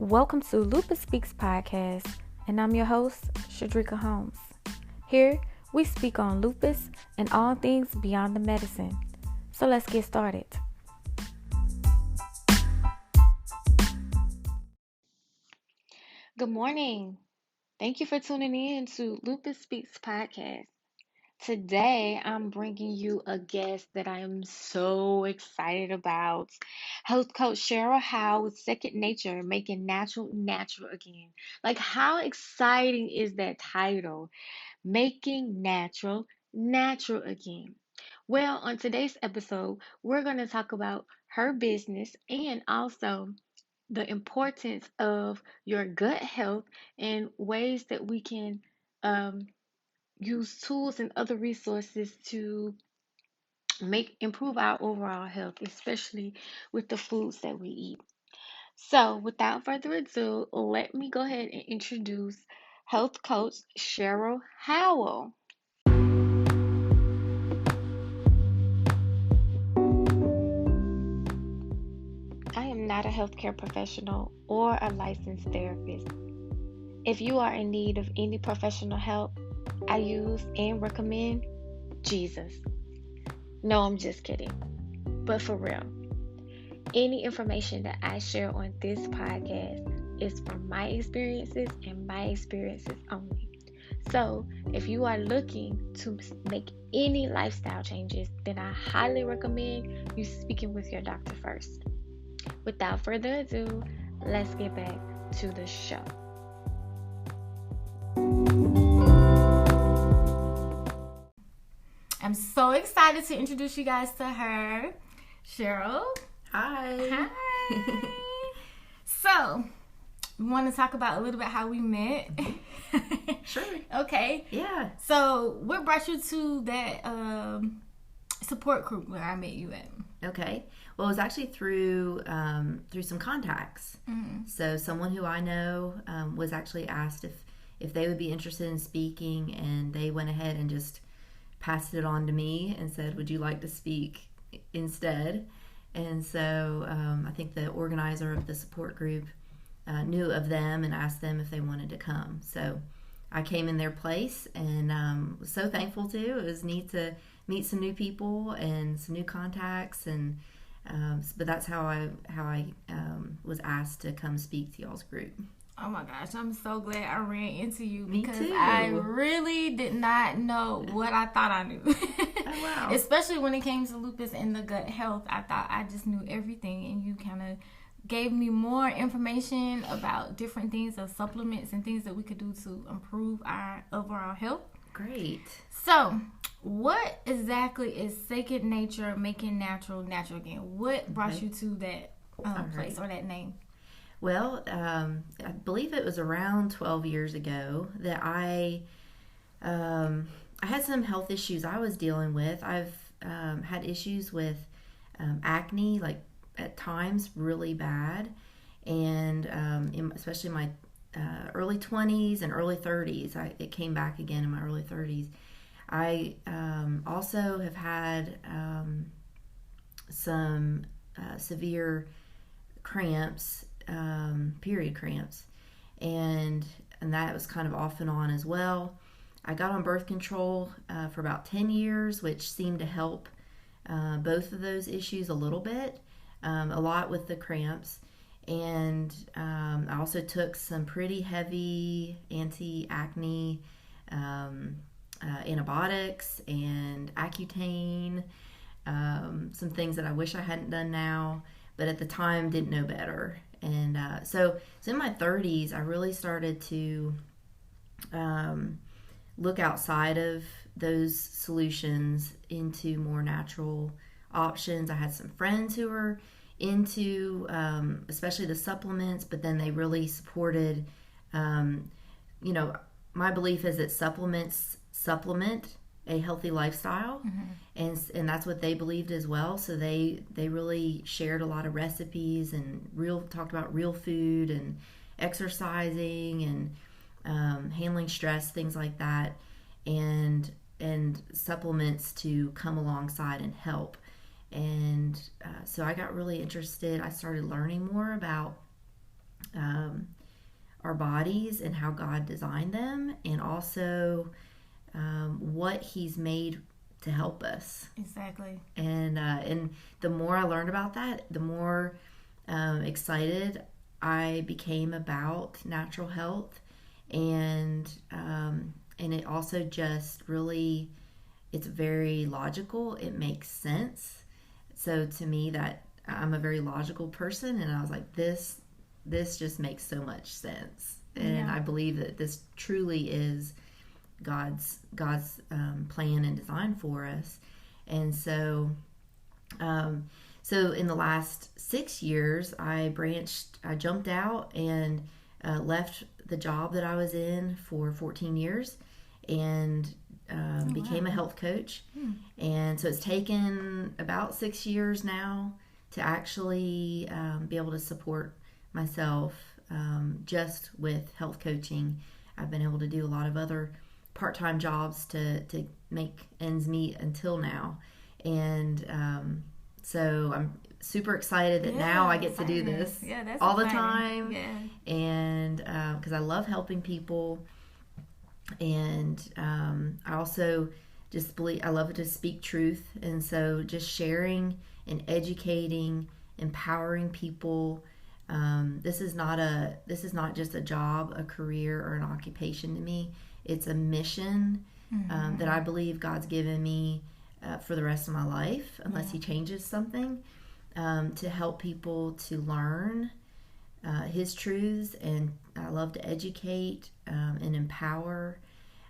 Welcome to Lupus Speaks podcast, and I'm your host, Shadrika Holmes. Here, we speak on lupus and all things beyond the medicine. So let's get started. Good morning. Thank you for tuning in to Lupus Speaks podcast. Today, I'm bringing you a guest that I am so excited about. Health coach Cheryl Howe with Second Nature, making natural again. Like, how exciting is that title? Making natural again. Well, on today's episode, we're going to talk about her business and also the importance of your gut health and ways that we can um, use tools and other resources to improve our overall health, especially with the foods that we eat. So, without further ado, let me go ahead and introduce health coach Cheryl Howe. I am not a healthcare professional or a licensed therapist. If you are in need of any professional help, I use and recommend Jesus. No, I'm just kidding. But for real, any information that I share on this podcast is from my experiences and my experiences only. So, if you are looking to make any lifestyle changes, then I highly recommend you speaking with your doctor first. Without further ado, let's get back to the show. I'm so excited to introduce you guys to her. Cheryl. Hi. So, we want to talk about a little bit how we met. Sure. Okay. Yeah. So, what brought you to that support group where I met you at? Okay. Well, it was actually through some contacts. Mm-hmm. So someone who I know was actually asked if they would be interested in speaking, and they went ahead and just passed it on to me and said, "Would you like to speak instead?" And so I think the organizer of the support group knew of them and asked them if they wanted to come. So I came in their place and was so thankful too. It was neat to meet some new people and some new contacts, and but that's how I was asked to come speak to y'all's group. Oh my gosh, I'm so glad I ran into you because Me too. I really did not know what I thought I knew. Oh, wow. Especially when it came to lupus and the gut health, I thought I just knew everything, and you kind of gave me more information about different things of supplements and things that we could do to improve our overall health. Great. So, what exactly is Second Nature, making natural again? What brought you to that place or that name? Well, I believe it was around 12 years ago that I had some health issues I was dealing with. I've had issues with acne, like at times really bad, and especially in my early 20s and early 30s. It came back again in my early 30s. I also have had some severe cramps, period cramps, and that was kind of off and on as well. I got on birth control for about 10 years, which seemed to help both of those issues a little bit, a lot with the cramps. And I also took some pretty heavy anti-acne antibiotics and Accutane, some things that I wish I hadn't done now, but at the time didn't know better. And so in my 30s, I really started to look outside of those solutions into more natural options. I had some friends who were into especially the supplements, but then they really supported, my belief is that supplements supplement a healthy lifestyle, mm-hmm. and that's what they believed as well. So they really shared a lot of recipes and talked about real food and exercising and handling stress, things like that, and supplements to come alongside and help. And so I got really interested. I started learning more about um, our bodies and how God designed them, and also what He's made to help us. Exactly. And the more I learned about that, the more excited I became about natural health, and it also just really, it's very logical. It makes sense. So to me, that I'm a very logical person, and I was like, this just makes so much sense, and I believe that this truly is God's plan and design for us. And so in the last 6 years, I jumped out and left the job that I was in for 14 years and became a health coach. And so it's taken about 6 years now to actually be able to support myself just with health coaching. I've been able to do a lot of other part-time jobs to make ends meet until now. And so I'm super excited that now I get to do this all the time. Yeah. And because I love helping people. And I also just believe I love to speak truth. And so just sharing and educating, empowering people. This is not just a job, a career, or an occupation to me. It's a mission that I believe God's given me for the rest of my life, unless He changes something, to help people to learn His truths. And I love to educate and empower.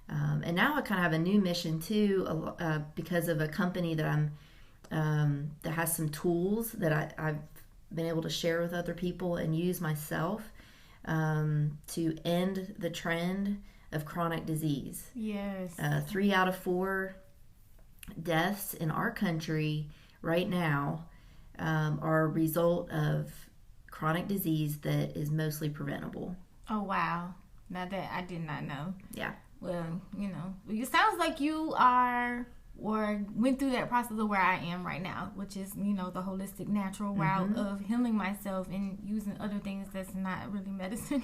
And now I kind of have a new mission too, because of a company that that has some tools that I've been able to share with other people and use myself to end the trend of chronic disease. Yes. 3 out of 4 deaths in our country right now are a result of chronic disease that is mostly preventable. Oh, wow. Now that I did not know. Yeah. Well, it sounds like you are or went through that process of where I am right now, which is, the holistic natural route of healing myself and using other things that's not really medicine.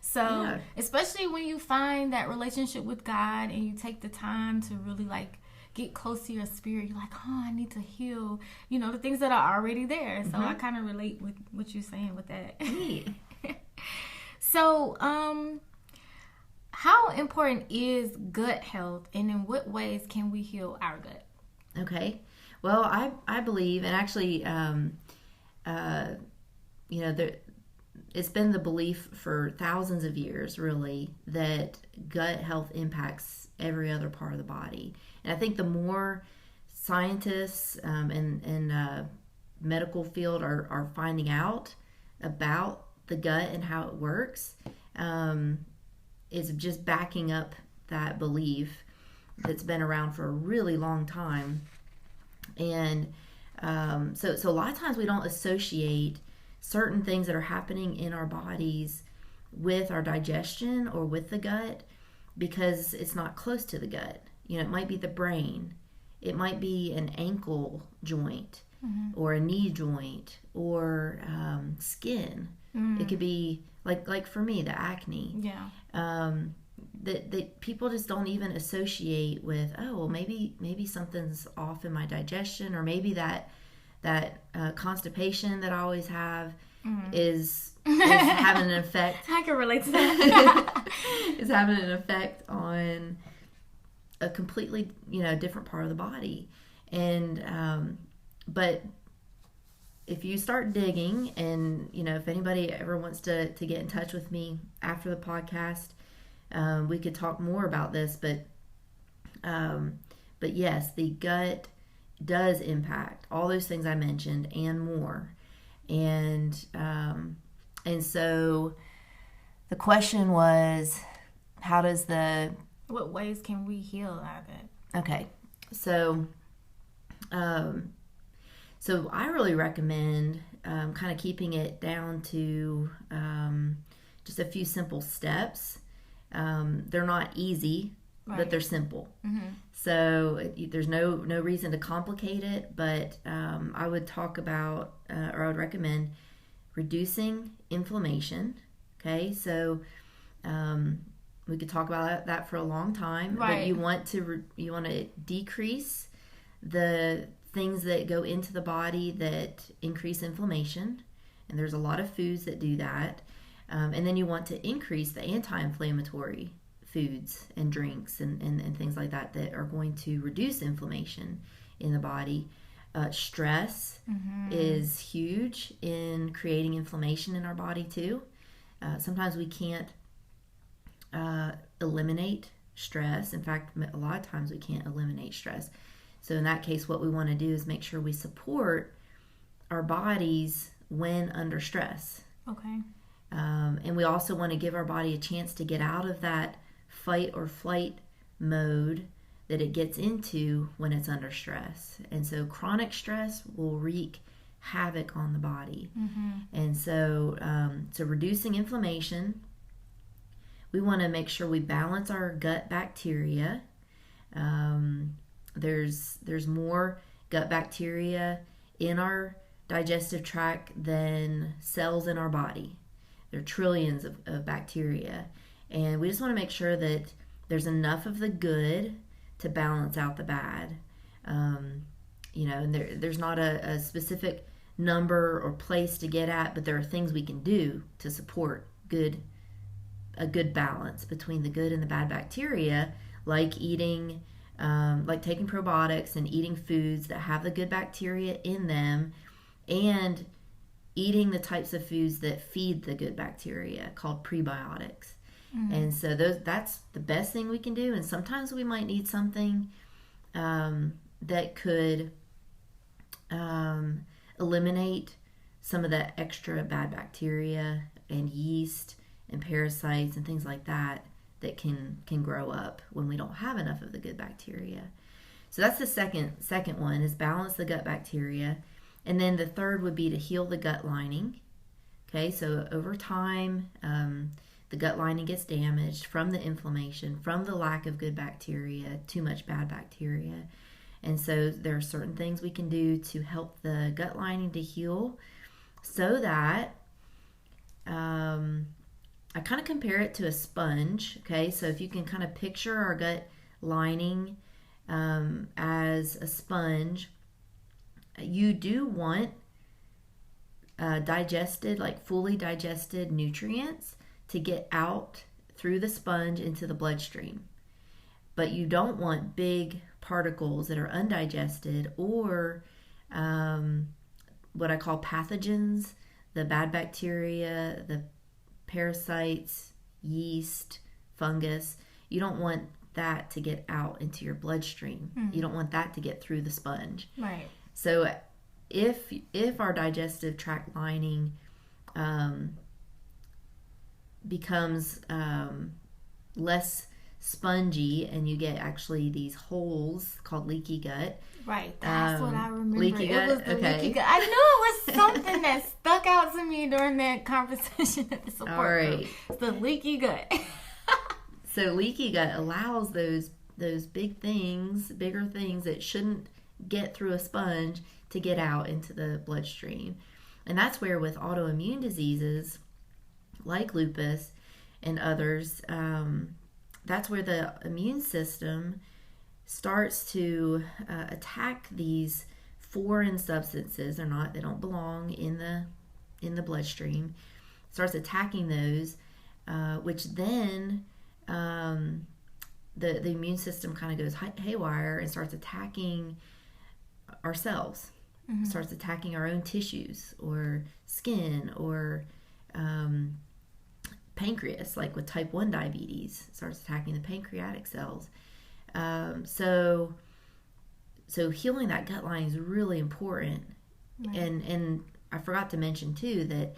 So, especially when you find that relationship with God and you take the time to really get close to your spirit, you're like, oh, I need to heal, the things that are already there. So I kind of relate with what you're saying with that. So, how important is gut health, and in what ways can we heal our gut? Okay. Well, I believe, and actually, it's been the belief for thousands of years, really, that gut health impacts every other part of the body. And I think the more scientists and medical field are finding out about the gut and how it works, is just backing up that belief that's been around for a really long time. And so a lot of times we don't associate certain things that are happening in our bodies with our digestion or with the gut, because it's not close to the gut. It might be the brain, it might be an ankle joint, or a knee joint, or skin. It could be like for me, the acne. That people just don't even associate with, oh, well, maybe something's off in my digestion, or maybe that constipation that I always have is having an effect. I can relate to that. Is having an effect on a completely different part of the body. And but if you start digging, and if anybody ever wants to get in touch with me after the podcast, we could talk more about this. But yes, the gut does impact all those things I mentioned and more. And so the question was, what ways can we heal out of it? Okay, so I really recommend kind of keeping it down to just a few simple steps. They're not easy, but they're simple. So there's no reason to complicate it, but I would talk about, or I would recommend reducing inflammation. Okay, so we could talk about that for a long time, right. But you want to decrease the things that go into the body that increase inflammation, and there's a lot of foods that do that. And then you want to increase the anti-inflammatory foods and drinks and things like that are going to reduce inflammation in the body. Stress is huge in creating inflammation in our body too. Sometimes we can't eliminate stress. In fact, a lot of times we can't eliminate stress. So in that case, what we want to do is make sure we support our bodies when under stress. Okay. And we also want to give our body a chance to get out of that fight or flight mode that it gets into when it's under stress. And so chronic stress will wreak havoc on the body. And so reducing inflammation, we want to make sure we balance our gut bacteria. There's more gut bacteria in our digestive tract than cells in our body. There are trillions of bacteria. And we just want to make sure that there's enough of the good to balance out the bad. And there's not a specific number or place to get at, but there are things we can do to support a good balance between the good and the bad bacteria, like eating, like taking probiotics and eating foods that have the good bacteria in them, and eating the types of foods that feed the good bacteria, called prebiotics. And so that's the best thing we can do. And sometimes we might need something that could eliminate some of the extra bad bacteria and yeast and parasites and things like that can grow up when we don't have enough of the good bacteria. So that's the second one, is balance the gut bacteria. And then the third would be to heal the gut lining. Okay, so over time, the gut lining gets damaged from the inflammation, from the lack of good bacteria, too much bad bacteria. And so there are certain things we can do to help the gut lining to heal, so that I kind of compare it to a sponge. Okay, so if you can kind of picture our gut lining as a sponge, you do want fully digested nutrients to get out through the sponge into the bloodstream. But you don't want big particles that are undigested, or what I call pathogens, the bad bacteria, the parasites, yeast, fungus. You don't want that to get out into your bloodstream. You don't want that to get through the sponge. Right. So if our digestive tract lining becomes less spongy, and you get actually these holes called leaky gut. Right, that's what I remember. Leaky gut? It was the Okay. leaky gut. I knew it was something that stuck out to me during that conversation at the support group. It's the leaky gut. So leaky gut allows those bigger things that shouldn't get through a sponge to get out into the bloodstream. And that's where, with autoimmune diseases like lupus and others, that's where the immune system starts to attack these foreign substances. They don't belong in the bloodstream. Starts attacking those, which then the immune system kind of goes haywire and starts attacking ourselves. Starts attacking our own tissues or skin or pancreas, like with type 1 diabetes. Starts attacking the pancreatic cells. So healing that gut lining is really important. Right. And I forgot to mention too that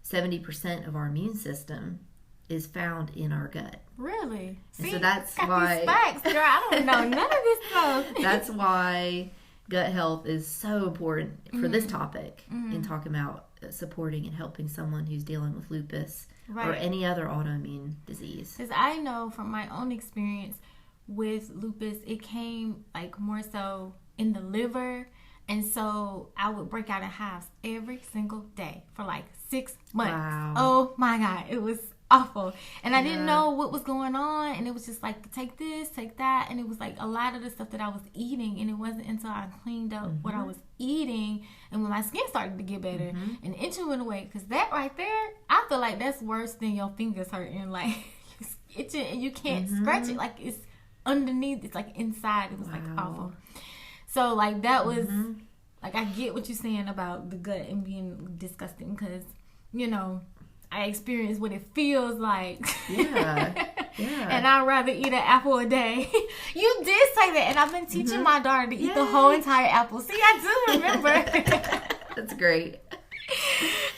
70% of our immune system is found in our gut. Really? And see, so that's got why these facts, girl. I don't know none of this stuff. That's why gut health is so important for this topic, in talking about supporting and helping someone who's dealing with lupus or any other autoimmune disease. Because I know from my own experience with lupus, it came like more so in the liver, And so I would break out in hives every single day for like 6 months. Wow. Oh my God. It was awful. And I didn't Yeah. know what was going on. And it was just like, take this, take that. And it was like a lot of the stuff that I was eating. And it wasn't until I cleaned up what I was eating and when my skin started to get better and the itching went away. Because that right there, I feel like that's worse than your fingers hurting. Like, it's itching and you can't scratch it. Like, it's underneath. It's like inside. It was like awful. So, like, that was, like, I get what you're saying about the gut and being disgusting because, you know, I experienced what it feels like. Yeah. And I'd rather eat an apple a day. You did say that, and I've been teaching my daughter to eat the whole entire apple. See, I do remember. That's great.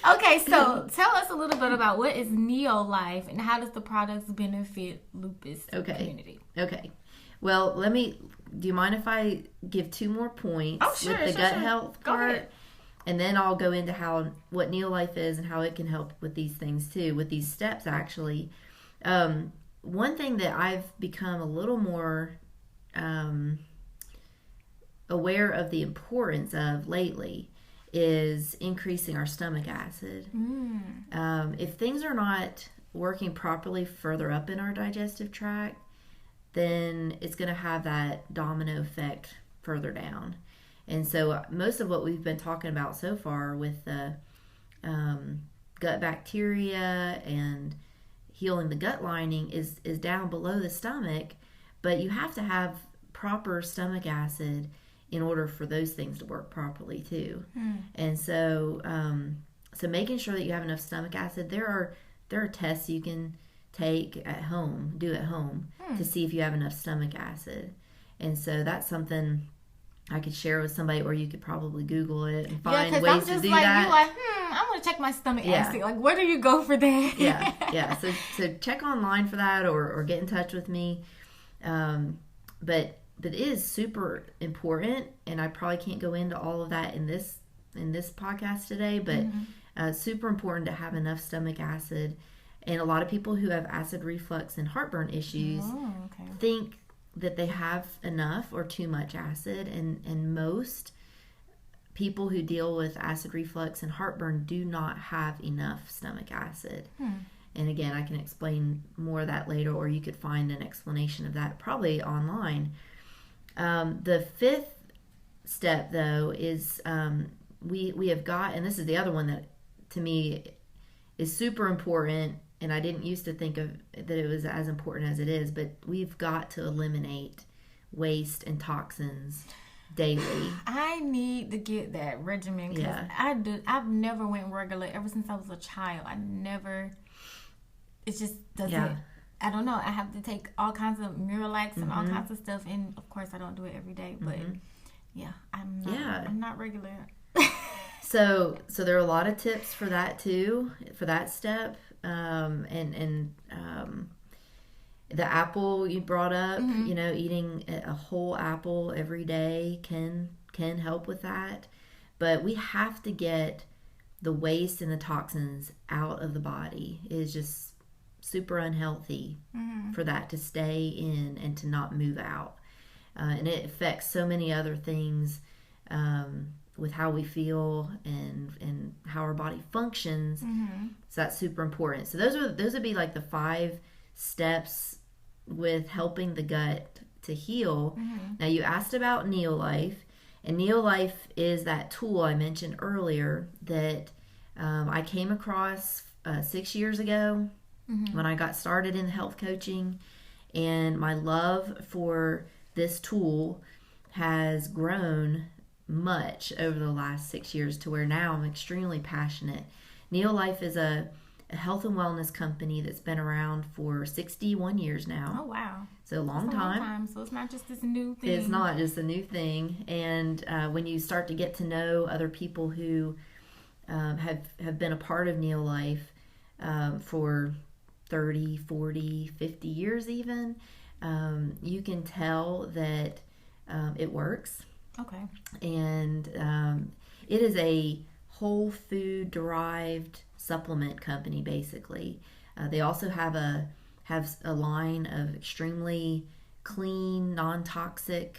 Okay, so tell us a little bit about what is Neolife and how does the products benefit lupus community? Okay. Well, do you mind if I give 2 more points with the gut health Go part? ahead. And then I'll go into what Neolife is and how it can help with these things too, with these steps actually. One thing that I've become a little more aware of the importance of lately is increasing our stomach acid. If things are not working properly further up in our digestive tract, then it's going to have that domino effect further down. And so most of what we've been talking about so far with the gut bacteria and healing the gut lining is down below the stomach, but you have to have proper stomach acid in order for those things to work properly too. And so so making sure that you have enough stomach acid, there are tests you can do at home to see if you have enough stomach acid. And so that's something I could share with somebody, or you could probably Google it and find ways to do that. You're like, I want to check my stomach acid. Like, where do you go for that? Yeah. So check online for that, or get in touch with me. But it is super important, and I probably can't go into all of that in this podcast today. But super important to have enough stomach acid. And a lot of people who have acid reflux and heartburn issues think that they have enough or too much acid, and most people who deal with acid reflux and heartburn do not have enough stomach acid. And again, I can explain more of that later, or you could find an explanation of that probably online. The 5th step though is we have got, and this is the other one that to me is super important, and I didn't used to think of that it was as important as it is, but we've got to eliminate waste and toxins daily. I need to get that regimen because I've never went regular ever since I was a child. It just doesn't, I don't know. I have to take all kinds of Miralax and all kinds of stuff, and of course I don't do it every day, but I'm not regular. So there are a lot of tips for that too, for that step. The apple you brought up, eating a whole apple every day can help with that. But we have to get the waste and the toxins out of the body. It is just super unhealthy for that to stay in and to not move out. And it affects so many other things with how we feel and how our body functions. So that's super important. So those would be like the 5 steps with helping the gut to heal. Now you asked about Neolife, and Neolife is that tool I mentioned earlier that I came across 6 years ago when I got started in health coaching, and my love for this tool has grown much over the last 6 years to where now I'm extremely passionate. Neolife is a health and wellness company that's been around for 61 years now. Oh, wow. So a long time. So it's not just this new thing. It's not just a new thing. And when you start to get to know other people who have been a part of Neolife for 30, 40, 50 years even, you can tell that it works. Okay. And it is a whole food derived supplement company, basically. They also have a line of extremely clean, non-toxic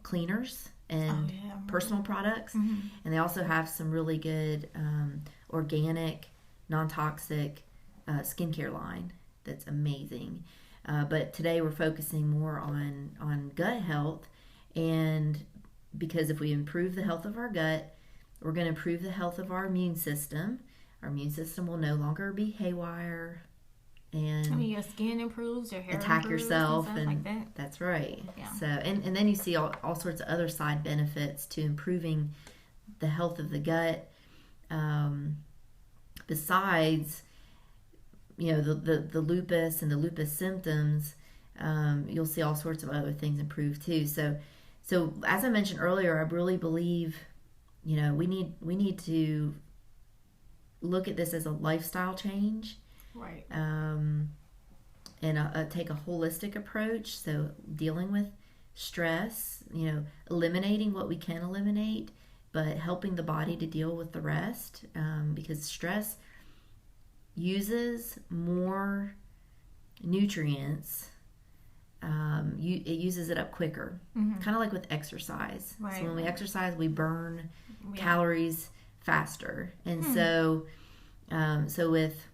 cleaners and personal products. And they also have some really good organic, non-toxic skincare line that's amazing. But today we're focusing more on gut health, and because if we improve the health of our gut, we're going to improve the health of our immune system. Our immune system will no longer be haywire, and your skin improves, your hair attack improves, yourself, and stuff like that. That's right. Yeah. So and then you see all sorts of other side benefits to improving the health of the gut. Besides, the lupus and the lupus symptoms, you'll see all sorts of other things improve too. So as I mentioned earlier, I really believe, we need to look at this as a lifestyle change, right? And take a holistic approach. So dealing with stress, eliminating what we can eliminate, but helping the body to deal with the rest, because stress uses more nutrients. It uses it up quicker, kind of like with exercise. Right. So when we exercise, we burn calories faster, and so with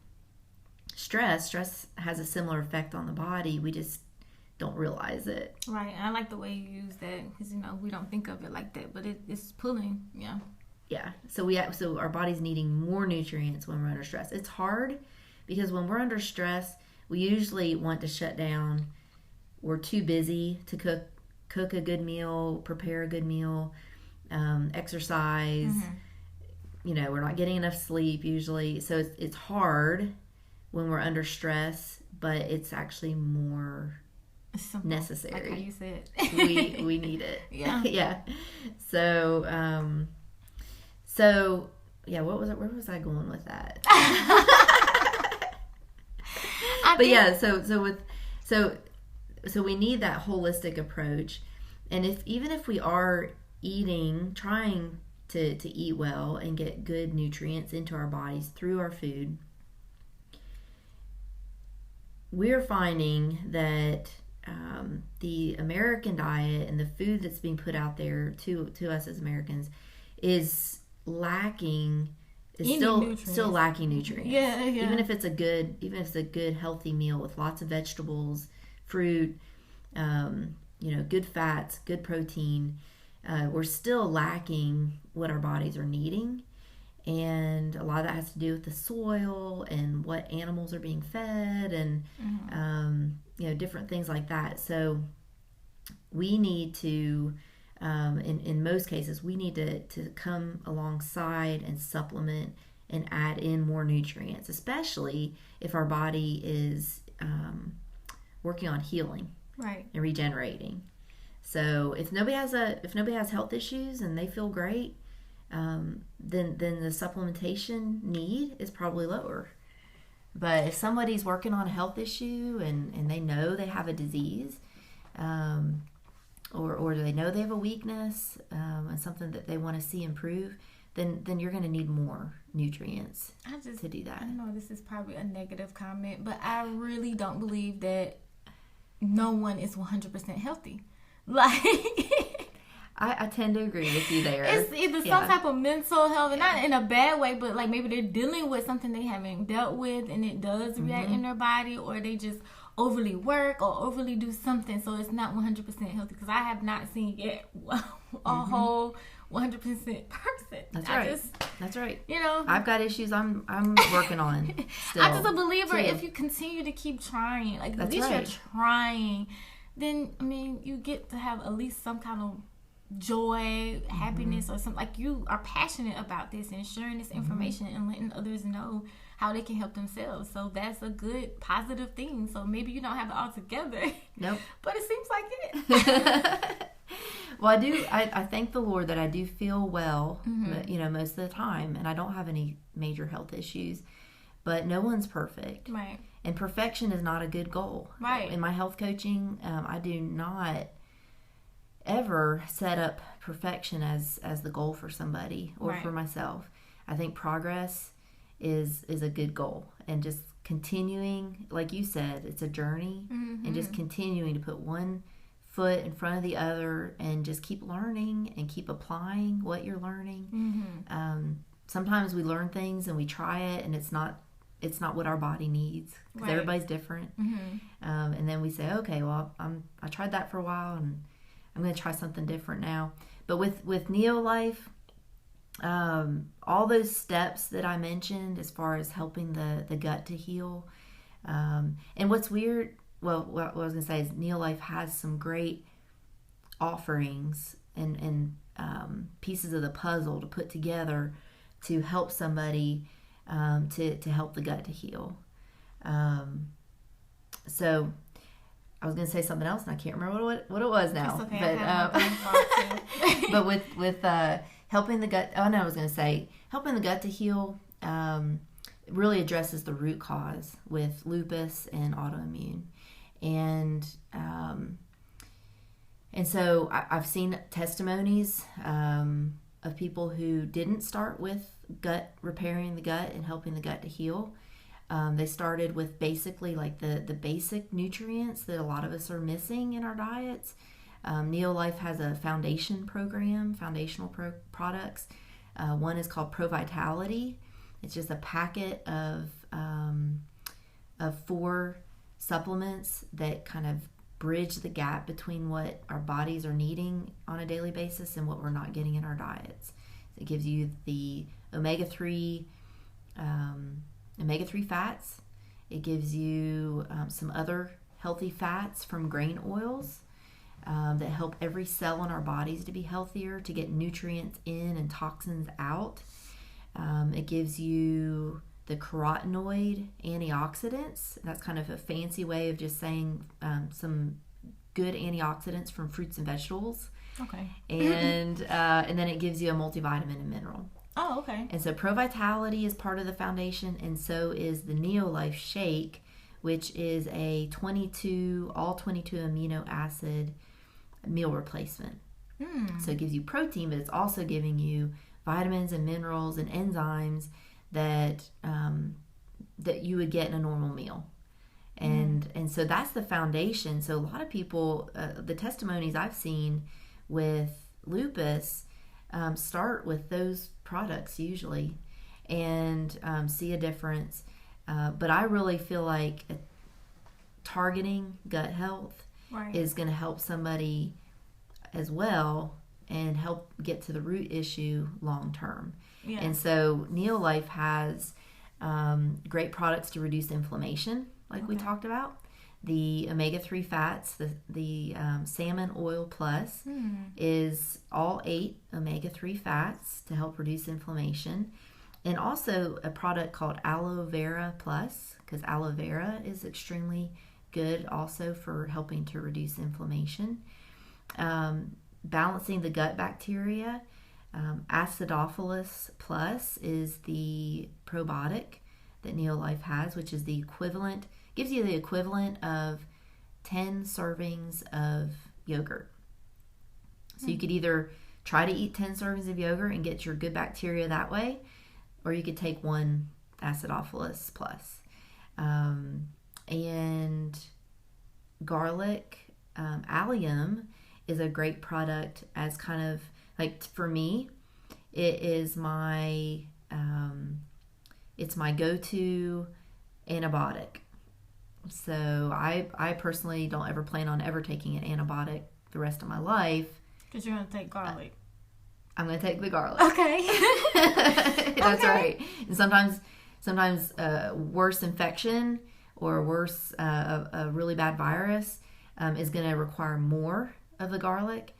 stress has a similar effect on the body. We just don't realize it. Right. And I like the way you use that, because we don't think of it like that, but it's pulling. Yeah. So our body's needing more nutrients when we're under stress. It's hard because when we're under stress, we usually want to shut down. We're too busy to cook a good meal, prepare a good meal, exercise. We're not getting enough sleep usually. So it's hard when we're under stress, but it's actually more necessary. Like how you said. we need it. Yeah. Yeah. So yeah, where was I going with that? So we need that holistic approach. And even if we are trying to eat well and get good nutrients into our bodies through our food, we're finding that the American diet and the food that's being put out there to us as Americans is still lacking nutrients. Yeah. Even if it's a good healthy meal with lots of vegetables, fruit, good fats, good protein, we're still lacking what our bodies are needing. And a lot of that has to do with the soil and what animals are being fed, and different things like that. So we need to, in most cases, we need to come alongside and supplement and add in more nutrients, especially if our body is working on healing, right, and regenerating. So if nobody has health issues and they feel great, then the supplementation need is probably lower. But if somebody's working on a health issue and they know they have a disease, or they know they have a weakness, and something that they want to see improve, then you're going to need more nutrients to do that. I know this is probably a negative comment, but I really don't believe that no one is 100% healthy. Like, I tend to agree with you there. It's either some type of mental health, and not in a bad way, but like maybe they're dealing with something they haven't dealt with, and it does react in their body, or they just overly work or overly do something, so it's not 100% healthy. Because I have not seen yet a whole 100% person. That's right. You know, I've got issues I'm working on still. I'm just a believer if you continue to keep trying, like at least you're trying, then you get to have at least some kind of joy, happiness, or something. Like, you are passionate about this and sharing this information and letting others know how they can help themselves. So that's a good positive thing. So maybe you don't have it all together. Nope. But it seems like it. Well, I thank the Lord that I do feel well, most of the time, and I don't have any major health issues, but no one's perfect. Right. And perfection is not a good goal. Right. In my health coaching, I do not ever set up perfection as the goal for somebody or for myself. I think progress is a good goal, and just continuing, like you said, it's a journey, and just continuing to put one foot in front of the other and just keep learning and keep applying what you're learning. Sometimes we learn things and we try it and it's not what our body needs, because everybody's different. And then we say, okay, well, I tried that for a while and I'm going to try something different now. But with Neolife, all those steps that I mentioned as far as helping the gut to heal. And what's weird, well, what I was going to say is Neolife has some great offerings and pieces of the puzzle to put together to help somebody to help the gut to heal. So I was going to say something else and I can't remember what it was now. It's okay, but with helping the gut, I was going to say helping the gut to heal really addresses the root cause with lupus and autoimmune. And so I've seen testimonies of people who didn't start with repairing the gut and helping the gut to heal. They started with basically like the basic nutrients that a lot of us are missing in our diets. Neolife has a foundational products. One is called Pro Vitality. It's just a packet of 4 supplements that kind of bridge the gap between what our bodies are needing on a daily basis and what we're not getting in our diets. It gives you the omega-3 fats. It gives you some other healthy fats from grain oils that help every cell in our bodies to be healthier, to get nutrients in and toxins out. It gives you the carotenoid antioxidants. That's kind of a fancy way of just saying some good antioxidants from fruits and vegetables. Okay. And then it gives you a multivitamin and mineral. Oh, okay. And so Pro Vitality is part of the foundation, and so is the Neolife Shake, which is a all 22 amino acid meal replacement. So it gives you protein, but it's also giving you vitamins and minerals and enzymes that you would get in a normal meal. And so that's the foundation. So a lot of people, the testimonies I've seen with lupus, start with those products usually and see a difference. But I really feel like targeting gut health is going to help somebody as well and help get to the root issue long term. Yeah. And so Neolife has great products to reduce inflammation, like we talked about. The omega-3 fats, the salmon oil plus is all 8 omega-3 fats to help reduce inflammation. And also a product called aloe vera plus, because aloe vera is extremely good also for helping to reduce inflammation. Balancing the gut bacteria, acidophilus plus is the probiotic that Neolife has, which is gives you the equivalent of 10 servings of yogurt. So you could either try to eat 10 servings of yogurt and get your good bacteria that way, or you could take 1 acidophilus plus. And garlic, allium is a great product as kind of like, for me, it is it's my go-to antibiotic. So I personally don't ever plan on ever taking an antibiotic the rest of my life. Because you're going to take garlic. I'm going to take the garlic. Okay. That's right. And sometimes worse infection or worse, a really bad virus is going to require more of the garlic.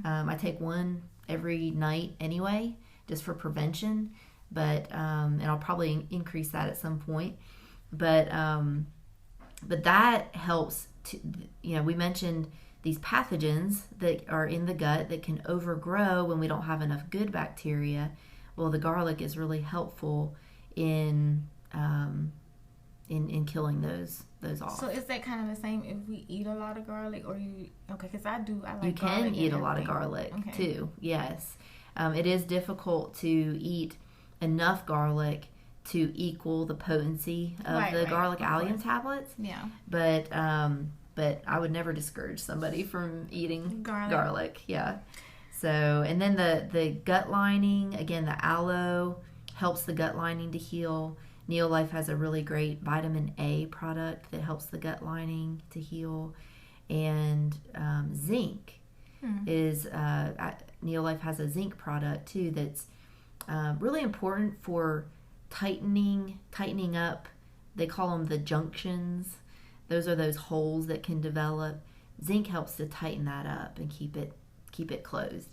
I take 1 every night anyway, just for prevention. But and I'll probably increase that at some point. But that helps to, we mentioned these pathogens that are in the gut that can overgrow when we don't have enough good bacteria. Well, the garlic is really helpful in killing those off. So is that kind of the same if we eat a lot of garlic, or because I like you can garlic eat a lot of garlic too. Yes. It is difficult to eat enough garlic to equal the potency of the garlic allium tablets. Yeah. But but I would never discourage somebody from eating garlic. Yeah. So, and then the gut lining, again, the aloe helps the gut lining to heal. Neolife has a really great vitamin A product that helps the gut lining to heal. And zinc is, Neolife has a zinc product too that's really important for tightening up. They call them the junctions. Those are those holes that can develop. Zinc helps to tighten that up and keep it closed.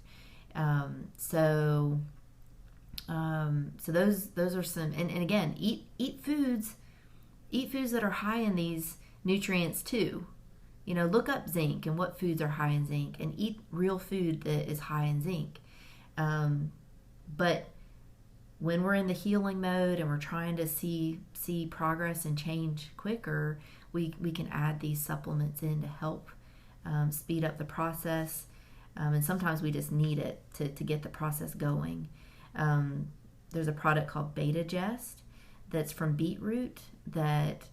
So those are some. And again, eat foods that are high in these nutrients too. Look up zinc and what foods are high in zinc, and eat real food that is high in zinc. But when we're in the healing mode and we're trying to see progress and change quicker, we can add these supplements in to help speed up the process. And sometimes we just need it to get the process going. There's a product called Beta Gest that's from beetroot that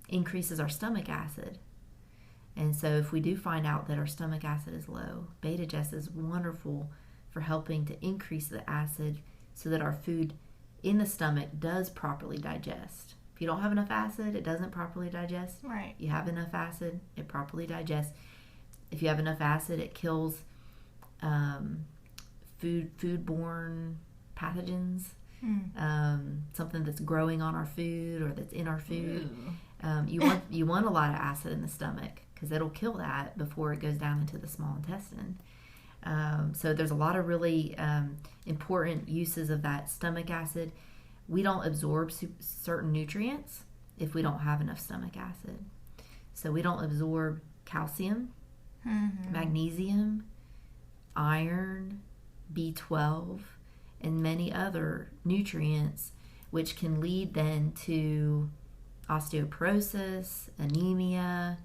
increases our stomach acid. And so if we do find out that our stomach acid is low, Beta Gest is wonderful for helping to increase the acid so that our food in the stomach does properly digest. If you don't have enough acid, it doesn't properly digest. Right. You have enough acid, it properly digests. If you have enough acid, it kills foodborne pathogens, something that's growing on our food or that's in our food. You want a lot of acid in the stomach because it'll kill that before it goes down into the small intestine. So there's a lot of really important uses of that stomach acid. We don't absorb certain nutrients if we don't have enough stomach acid. So we don't absorb calcium, magnesium, iron, B12, and many other nutrients, which can lead then to osteoporosis, anemia,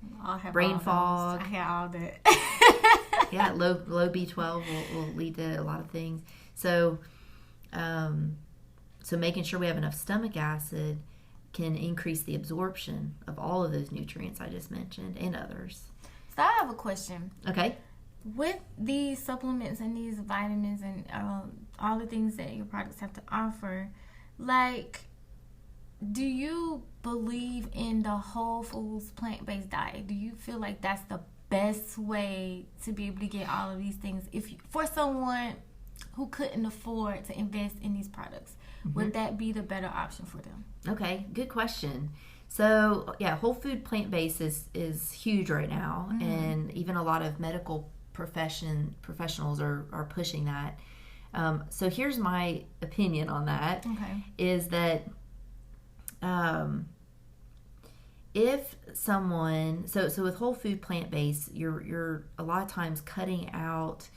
brain fog. I have all that. Yeah, low B12 will lead to a lot of things. So, so making sure we have enough stomach acid can increase the absorption of all of those nutrients I just mentioned and others. So I have a question. Okay. With these supplements and these vitamins and all the things that your products have to offer, do you believe in the whole foods plant-based diet? Do you feel like that's the best way to be able to get all of these things for someone who couldn't afford to invest in these products? Would that be the better option for them? Okay, good question. So yeah, whole food plant-based is huge right now, and even a lot of medical professionals are pushing that. So here's my opinion on that. Okay. Is that if someone so with whole food plant-based, you're a lot of times cutting out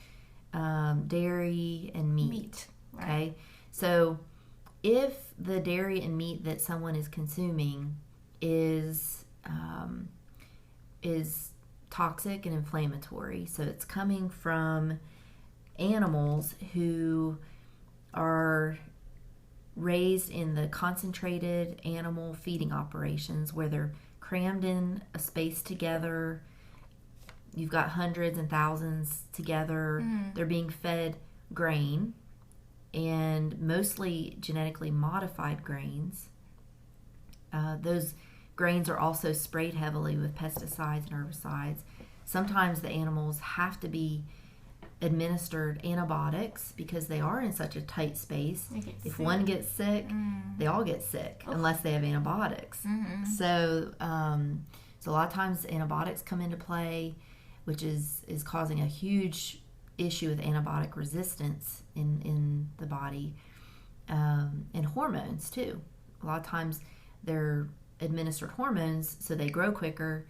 dairy and meat. Right. Okay, so if the dairy and meat that someone is consuming is toxic and inflammatory, so it's coming from animals who are raised in the concentrated animal feeding operations where they're crammed in a space together. You've got hundreds and thousands together. They're being fed grain, and mostly genetically modified grains. Those grains are also sprayed heavily with pesticides and herbicides. Sometimes the animals have to be administered antibiotics because they are in such a tight space. If one gets sick, they all get sick unless they have antibiotics. So a lot of times antibiotics come into play, which is causing a huge issue with antibiotic resistance in the body, and hormones too. A lot of times they're administered hormones so they grow quicker,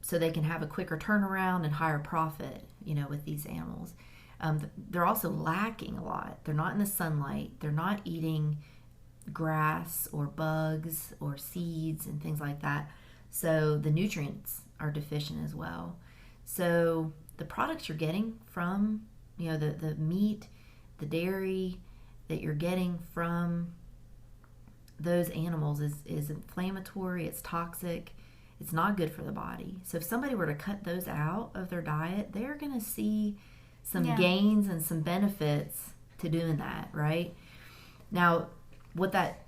so they can have a quicker turnaround and higher profit, with these animals. They're also lacking a lot. They're not in the sunlight. They're not eating grass or bugs or seeds and things like that. So the nutrients are deficient as well. So the products you're getting from, the meat, the dairy that you're getting from those animals is inflammatory, it's toxic, It's not good for the body. So if somebody were to cut those out of their diet, they're going to see some gains and some benefits to doing that, right? Now, what that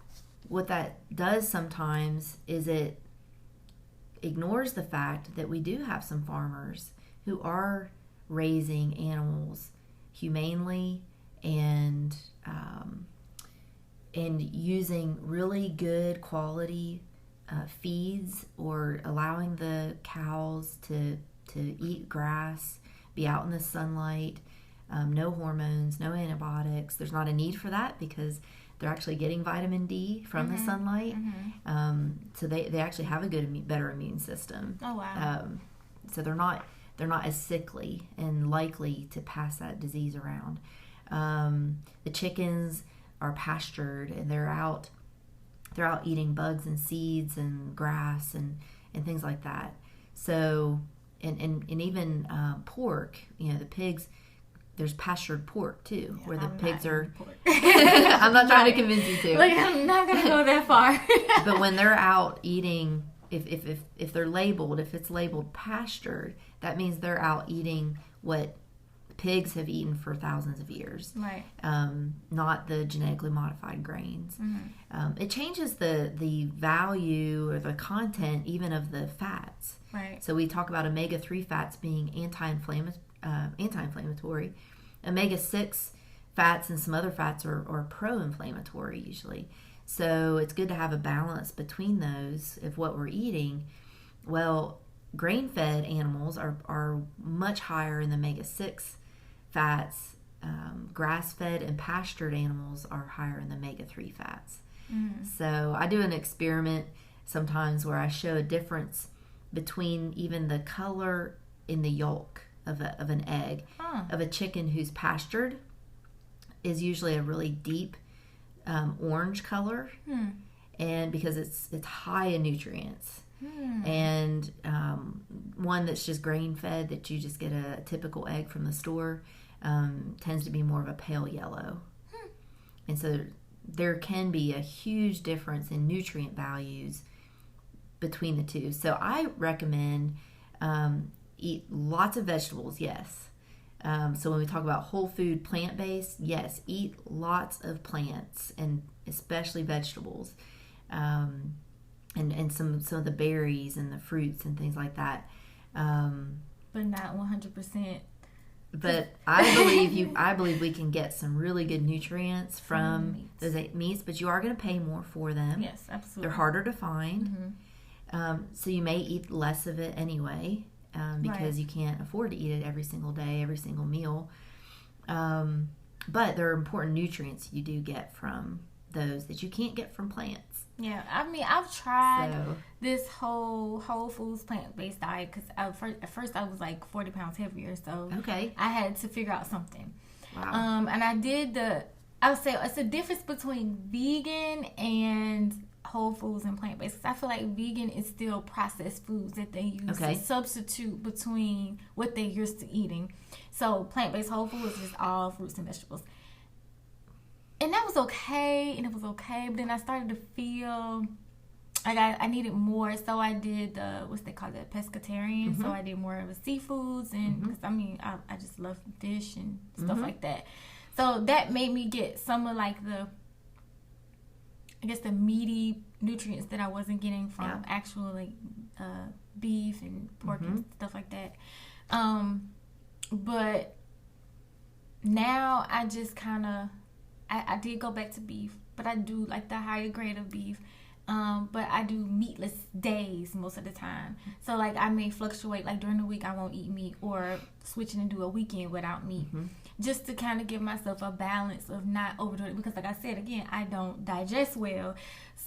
does sometimes is it ignores the fact that we do have some farmers who are raising animals humanely and using really good quality feeds, or allowing the cows to eat grass, be out in the sunlight, no hormones, no antibiotics. There's not a need for that because they're actually getting vitamin D from the sunlight. So they actually have a better immune system. Oh wow. So they're not as sickly and likely to pass that disease around. The chickens are pastured and they're out eating bugs and seeds and grass and things like that. So and even pork, the pigs, there's pastured pork too, where the pigs are. I'm not trying to convince you to. I'm not gonna go that far. But when they're out eating, if they're labeled, if it's labeled pastured, that means they're out eating what pigs have eaten for thousands of years. Right. Not the genetically modified grains. It changes the value or the content even of the fats. Right. So we talk about omega-3 fats being anti-inflammatory. Omega-6 fats and some other fats are pro-inflammatory usually. So it's good to have a balance between those of what we're eating. Well, grain-fed animals are much higher in the omega-6 fats. Grass-fed and pastured animals are higher in the omega-3 fats. So I do an experiment sometimes where I show a difference between even the color in the yolk of an egg of a chicken who's pastured is usually a really deep orange color, and because it's high in nutrients. And one that's just grain fed, that you just get a typical egg from the store, tends to be more of a pale yellow. And so there can be a huge difference in nutrient values between the two. So I recommend eat lots of vegetables, yes. So when we talk about whole food, plant-based, yes, eat lots of plants and especially vegetables, and some of the berries and the fruits and things like that. But not 100%. But I believe we can get some really good nutrients from those meats, but you are going to pay more for them. Yes, absolutely. They're harder to find. So you may eat less of it anyway, because you can't afford to eat it every single day, every single meal. But there are important nutrients you do get from those that you can't get from plants. Yeah, I mean, I've tried this whole foods plant-based diet because at first I was like 40 pounds heavier, so I had to figure out something. Wow. And I did I would say it's a difference between vegan and whole foods and plant-based. I feel like vegan is still processed foods that they use to substitute between what they're used to eating. So plant-based whole foods is all fruits and vegetables. And that was okay, but then I started to feel like I needed more, so I did what's they call it, pescatarian. So I did more of the seafoods, and because I just love fish and stuff like that. So that made me get some of like the meaty nutrients that I wasn't getting from actual like beef and pork and stuff like that. But now I just kind of I did go back to beef, but I do like the higher grade of beef. But I do meatless days most of the time. So like I may fluctuate, like during the week I won't eat meat, or switching and do a weekend without meat, just to kind of give myself a balance of not overdoing it. Because like I said, again, I don't digest well,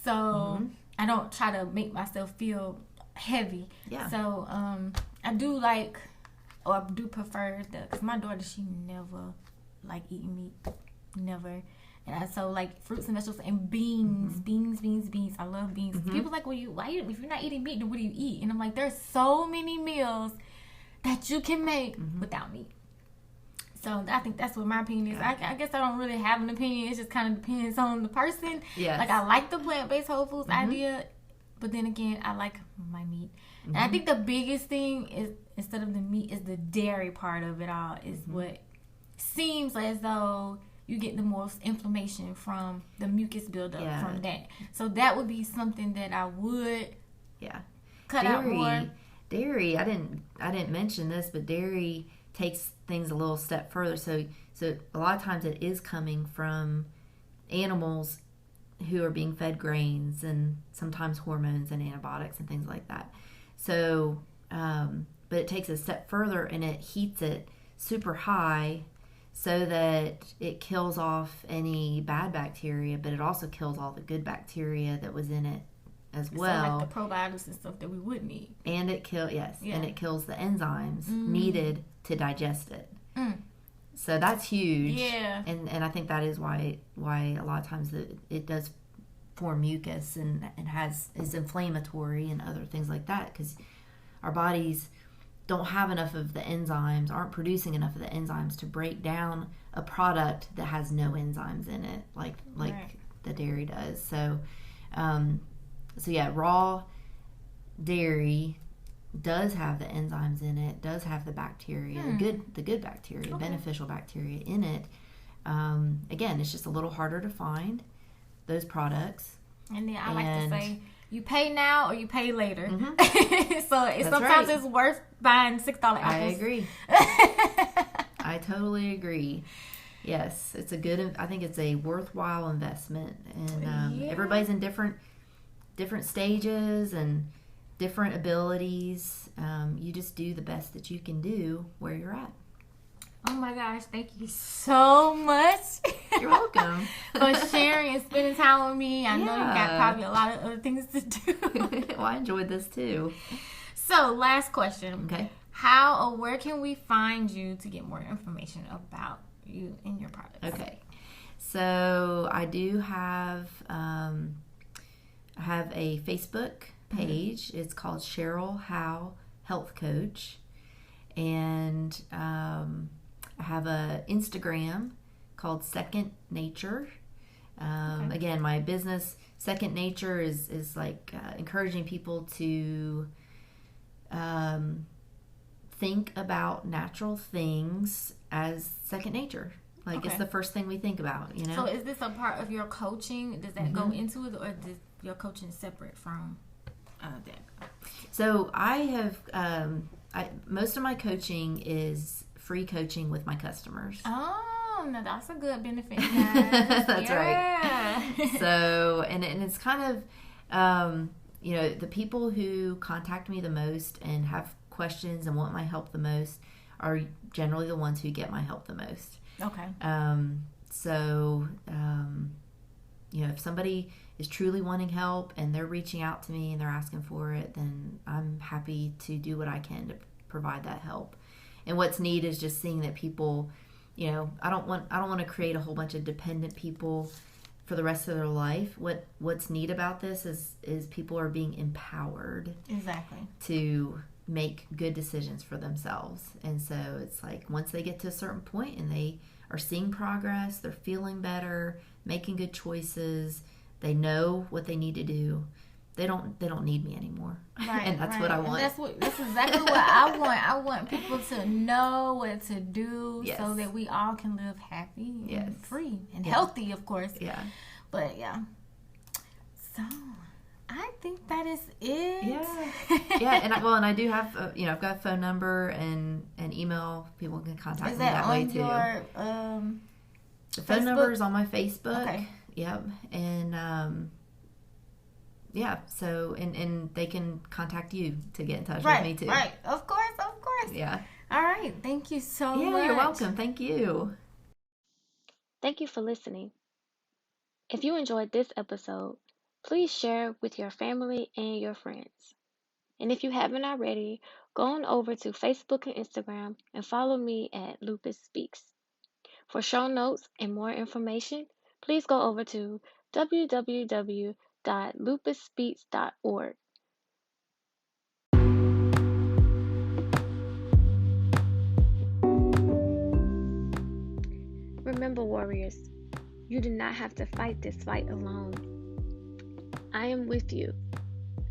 so I don't try to make myself feel heavy. Yeah. So I do like, or I do prefer because my daughter, she never like eating meat, never. And so like fruits and vegetables and beans. I love beans. People like, well, if you're not eating meat, then what do you eat? And I'm like, there's so many meals that you can make without meat. So I think that's what my opinion is. I guess I don't really have an opinion. It just kind of depends on the person. Yes. Like I like the plant-based whole foods idea, but then again, I like my meat. And I think the biggest thing is, instead of the meat, is the dairy part of it all. Is what seems as though you get the most inflammation from the mucus buildup from that. So that would be something that I would cut out more. Dairy, I didn't mention this, but dairy takes things a little step further. So a lot of times it is coming from animals who are being fed grains and sometimes hormones and antibiotics and things like that. So, but it takes a step further and it heats it super high so that it kills off any bad bacteria, but it also kills all the good bacteria that was in it as well. So like the probiotics and stuff that we would need. And it and it kills the enzymes needed to digest it. So that's huge. Yeah. And I think that is why a lot of times it does form mucus and is inflammatory and other things like that, because our bodies don't have enough of the enzymes, aren't producing enough of the enzymes to break down a product that has no enzymes in it, like the dairy does. So yeah, raw dairy does have the enzymes in it, does have the bacteria, the good bacteria, beneficial bacteria in it. Again, it's just a little harder to find those products. And then I like to say, you pay now or you pay later. So That's it's worth buying $6 apples. I agree. I totally agree. Yes, I think it's a worthwhile investment, and everybody's in different stages and different abilities. You just do the best that you can do where you're at. Oh my gosh, thank you so much. You're welcome. For sharing and spending time with me. I know you got probably a lot of other things to do. Well, I enjoyed this too. So, last question. Okay. How or where can we find you to get more information about you and your products? Okay. So, I do have a Facebook page. It's called Cheryl Howe Health Coach. And I have a Instagram called Second Nature. Again, my business, Second Nature, is like encouraging people to think about natural things as second nature. Like it's the first thing we think about, you know? So is this a part of your coaching? Does that go into it, or is your coaching separate from that? So I have, most of my coaching is free coaching with my customers. Oh, no, that's a good benefit, guys. That's right. So, and it's kind of, the people who contact me the most and have questions and want my help the most are generally the ones who get my help the most. Okay. If somebody is truly wanting help and they're reaching out to me and they're asking for it, then I'm happy to do what I can to provide that help. And what's neat is just seeing that people, I don't want to create a whole bunch of dependent people for the rest of their life. What's neat about this is people are being empowered to make good decisions for themselves. And so it's like once they get to a certain point and they are seeing progress, they're feeling better, making good choices, they know what they need to do, they don't need me anymore. Right, and that's what I want. That's exactly what I want. I want people to know what to do so that we all can live happy and free and healthy, of course. Yeah. But yeah. So I think that is it. Yeah. And I do have I've got a phone number and an email. People can contact me that way too. The phone number is on my Facebook. Okay. Yep. And so and they can contact you to get in touch with me too. Right. Of course. Yeah. All right. Thank you so much. Yeah, you're welcome. Thank you. Thank you for listening. If you enjoyed this episode, please share with your family and your friends. And if you haven't already, go on over to Facebook and Instagram and follow me at Lupus Speaks. For show notes and more information, please go over to www.lupusspeaks.org. Remember, warriors, you do not have to fight this fight alone. I am with you,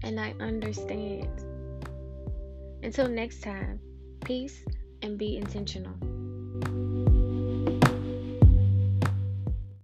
and I understand. Until next time, peace and be intentional.